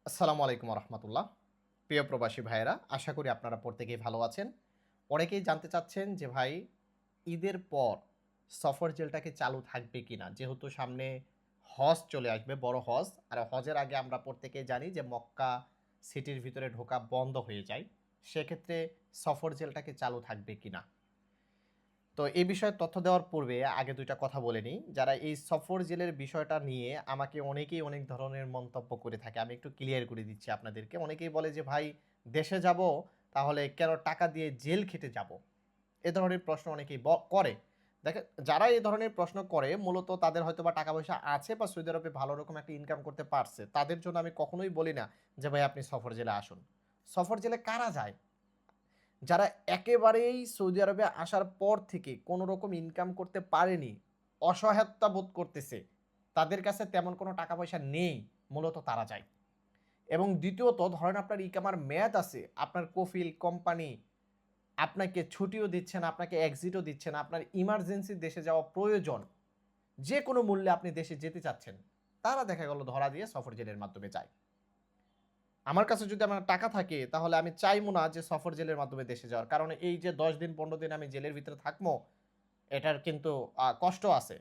আসসালামু আলাইকুম রহমতুল্লাহ। প্রিয় প্রবাসী ভাইয়েরা, আশা করি আপনারা প্রত্যেকেই ভালো আছেন। অনেকেই জানতে চাচ্ছেন যে ভাই, ঈদের পর সফর জেলটা কি চালু থাকবে কিনা? যেহেতু সামনে হজ চলে আসবে, বড় হজ। আর হজের আগে আমরা প্রত্যেকেই জানি যে মক্কা সিটির ভিতরে ঢোকা বন্ধ হয়ে যায়। সেক্ষেত্রে সফর জেলটা কি চালু থাকবে কিনা? তো এই বিষয়ে তথ্য দেওয়ার পূর্বে আগে ২ টা কথা বলে নিই। যারা এই সফর জেলের বিষয়টা নিয়ে আমাকে অনেকেই অনেক ধরনের মন্তব্য করে থাকে। আমি একটু ক্লিয়ার করে দিচ্ছি আপনাদেরকে। অনেকেই বলে যে, "ভাই, দেশে যাবো, তাহলে কেন টাকা দিয়ে জেল খেটে যাবো?" এ ধরনের প্রশ্ন অনেকেই করে। দেখেন, যারা এ ধরনের প্রশ্ন করে মূলত তাদের হয়তোবা টাকা-পয়সা আছে বা সৌদি আরবে ভালো রকম একটা ইনকাম করতে পারছে। তাদের জন্য আমি কখনোই বলি না যে, "ভাই, আপনি সফর জেলে আসুন।" সফর জেলে কারা যায়? যারা একেবারেই সৌদি আরবে আসার পর থেকে কোনো রকম ইনকাম করতে পারেনি, অসহায়ত্বা বোধ করতেছে, তাদের কাছে তেমন কোনো টাকা পয়সা নেই, মূলত তারা যায়। এবং দ্বিতীয়ত ধরেন আপনার ইকামার মেয়াদ আছে, আপনার কফিল, কোম্পানি আপনাকে ছুটিও দিচ্ছে না, আপনাকে এক্সিটও দিচ্ছে না, আপনার ইমার্জেন্সি দেশে যাওয়া প্রয়োজন, যেকোনো মূল্যে আপনি দেশে যেতে চাচ্ছেন, তারা দেখা গেল ধরা দিয়ে সফর জেলের মাধ্যমে যায়। আমার কাছে যদি আমার টাকা থাকে তাহলে আমি চাইবো না যে সফর জেলের মাধ্যমে দেশে যাওয়ার। কারণ এই যে ১০ দিন ১৫ দিন আমি জেলের ভিতরে থাকবো, এটার কিন্তু কষ্ট আছে।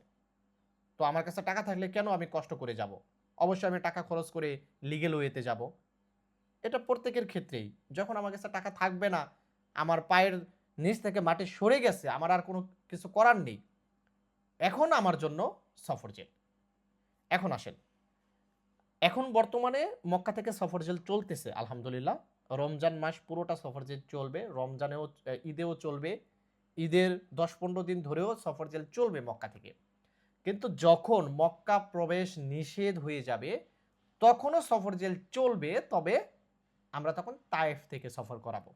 তো আমার কাছে টাকা থাকলে কেন আমি কষ্ট করে যাবো? অবশ্যই আমি টাকা খরচ করে লিগ্যাল ওয়েতে যাবো। এটা প্রত্যেকের ক্ষেত্রেই। যখন আমার কাছে টাকা থাকবে না, আমার পায়ের নিচ থেকে মাটি সরে গেছে, আমার আর কোনো কিছু করার নেই। এখন আমার জন্য সফর জেল। এখন আসেন। এখন বর্তমানে মক্কা থেকে সফরজেল চলতেছে আলহামদুলিল্লাহ। রমজান মাস পুরোটা সফরজেল চলবে। রমজানেও ঈদেও চলবে। ঈদের ১০-১৫ দিন ধরেও সফরজেল চলবে মক্কা থেকে। কিন্তু যখন মক্কা প্রবেশ নিষেধ হয়ে যাবে, তখনও সফরজেল চলবে। তবে আমরা তখন তায়েফ থেকে সফর করাবো।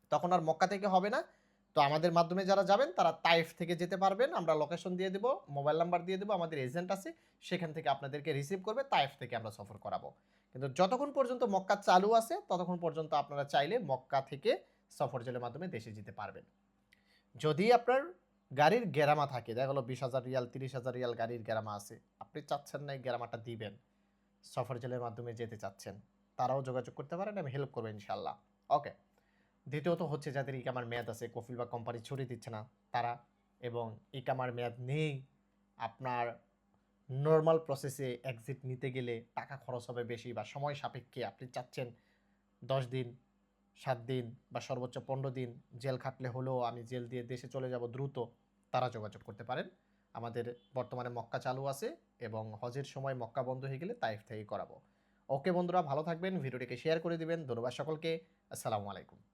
তখন আর মক্কা থেকে হবে না। তো আমাদের মাধ্যমে যারা যাবেন তারা তায়েফ থেকে যেতে পারবেন। আমরা লোকেশন দিয়ে দিব, মোবাইল নাম্বার দিয়ে দিব। আমাদের এজেন্ট আছে। সেখান থেকে আপনাদেরকে রিসিভ করবে। তায়েফ থেকে আমরা সফর করাবো। কিন্তু যতক্ষণ পর্যন্ত মক্কা চালু আছে, ততক্ষণ পর্যন্ত আপনারা চাইলে মক্কা থেকে সফর জেলের মাধ্যমে দেশে যেতে পারবেন। যদি আপনার গাড়ির গেরামা থাকে, দেখা গেল ২০,০০০ রিয়াল, ৩০,০০০ রিয়াল গাড়ির গেরামা আছে। আপনি চাচ্ছেন না এই গেরামাটা দিবেন। সফর জেলের মাধ্যমে যেতে চাচ্ছেন। তারাও যোগাযোগ করতে পারেন। আমি হেল্প করব ইনশাআল্লাহ। ওকে। দ্বিতীয়ত হচ্ছে যাদের ইকামার মেয়াদ আছে, কফিল বা কোম্পানি ছুটি দিচ্ছে না তারা, এবং ইকামার মেয়াদ নেই, আপনার নরমাল প্রসেসে এক্সিট নিতে গেলে টাকা খরচ হবে বেশি বা সময় সাপেক্ষে আপনি চাচ্ছেন ১০ দিন, ৭ দিন বা সর্বোচ্চ ১৫ দিন জেল খাটলে হলেও আমি জেল দিয়ে দেশে চলে যাব দ্রুত, তারা যোগাযোগ করতে পারেন। আমাদের বর্তমানে মক্কা চালু আছে এবং হজের সময় মক্কা বন্ধ হয়ে গেলে তাইফ থেকে করাবো। ওকে বন্ধুরা, ভালো থাকবেন। ভিডিওটিকে শেয়ার করে দিবেন। ধন্যবাদ সকলকে। আসসালামু আলাইকুম।